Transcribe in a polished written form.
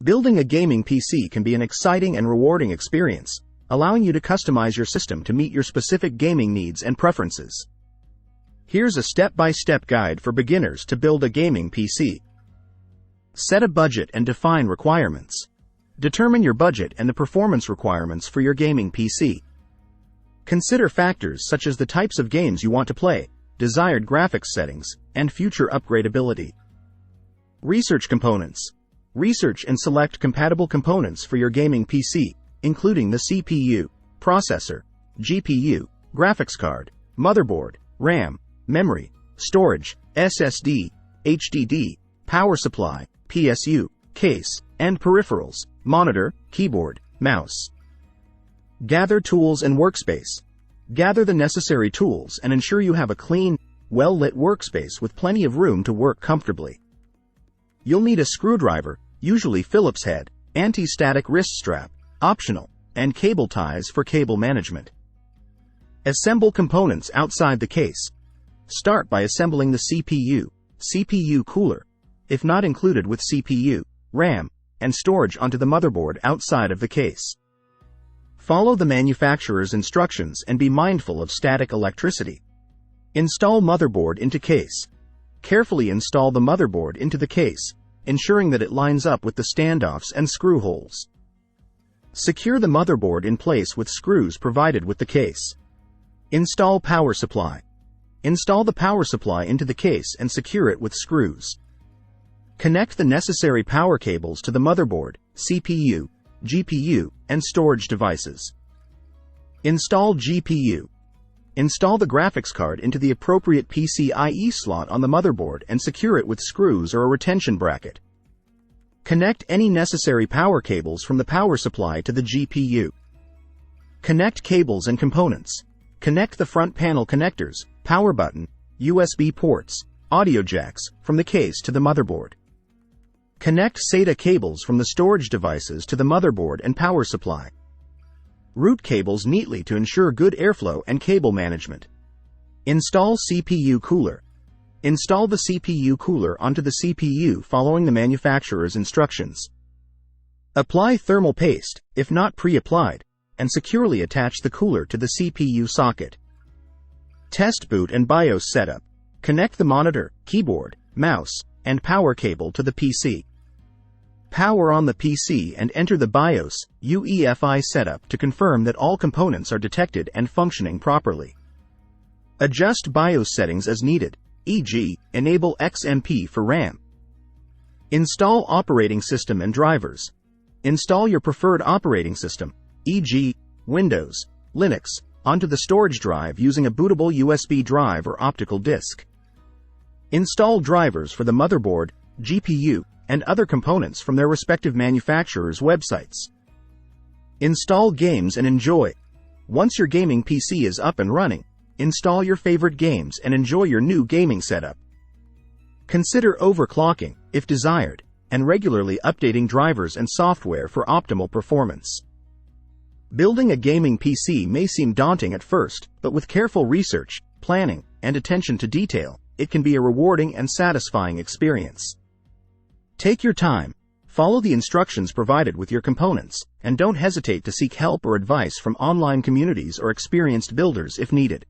Building a gaming PC can be an exciting and rewarding experience, allowing you to customize your system to meet your specific gaming needs and preferences. Here's a step-by-step guide for beginners to build a gaming PC. Set a budget and define requirements. Determine your budget and the performance requirements for your gaming PC. Consider factors such as the types of games you want to play, desired graphics settings, and future upgradability. Research components. Research and select compatible components for your gaming PC, including the CPU, processor, GPU, graphics card, motherboard, RAM, memory, storage, SSD, HDD, power supply, PSU, case, and peripherals, monitor, keyboard, mouse. Gather tools and workspace. Gather the necessary tools and ensure you have a clean, well-lit workspace with plenty of room to work comfortably. You'll need a screwdriver, usually Phillips head, anti-static wrist strap, optional, and cable ties for cable management. Assemble components outside the case. Start by assembling the CPU cooler, if not included with CPU, RAM, and storage onto the motherboard outside of the case. Follow the manufacturer's instructions and be mindful of static electricity. Install motherboard into case. Carefully install the motherboard into the case, ensuring that it lines up with the standoffs and screw holes. Secure the motherboard in place with screws provided with the case. Install power supply. Install the power supply into the case and secure it with screws. Connect the necessary power cables to the motherboard, CPU, GPU, and storage devices. Install GPU. Install the graphics card into the appropriate PCIe slot on the motherboard and secure it with screws or a retention bracket. Connect any necessary power cables from the power supply to the GPU. Connect cables and components. Connect the front panel connectors, power button, USB ports, audio jacks, from the case to the motherboard. Connect SATA cables from the storage devices to the motherboard and power supply. Route cables neatly to ensure good airflow and cable management. Install CPU cooler. Install the CPU cooler onto the CPU following the manufacturer's instructions. Apply thermal paste, if not pre-applied, and securely attach the cooler to the CPU socket. Test boot and BIOS setup. Connect the monitor, keyboard, mouse, and power cable to the PC. Power on the PC and enter the BIOS UEFI setup to confirm that all components are detected and functioning properly. Adjust BIOS settings as needed, e.g., enable XMP for RAM. Install operating system and drivers. Install your preferred operating system, e.g., Windows, Linux, onto the storage drive using a bootable USB drive or optical disc. Install drivers for the motherboard, GPU, and other components from their respective manufacturers' websites. Install games and enjoy. Once your gaming PC is up and running, install your favorite games and enjoy your new gaming setup. Consider overclocking, if desired, and regularly updating drivers and software for optimal performance. Building a gaming PC may seem daunting at first, but with careful research, planning, and attention to detail, it can be a rewarding and satisfying experience. Take your time, follow the instructions provided with your components, and don't hesitate to seek help or advice from online communities or experienced builders if needed.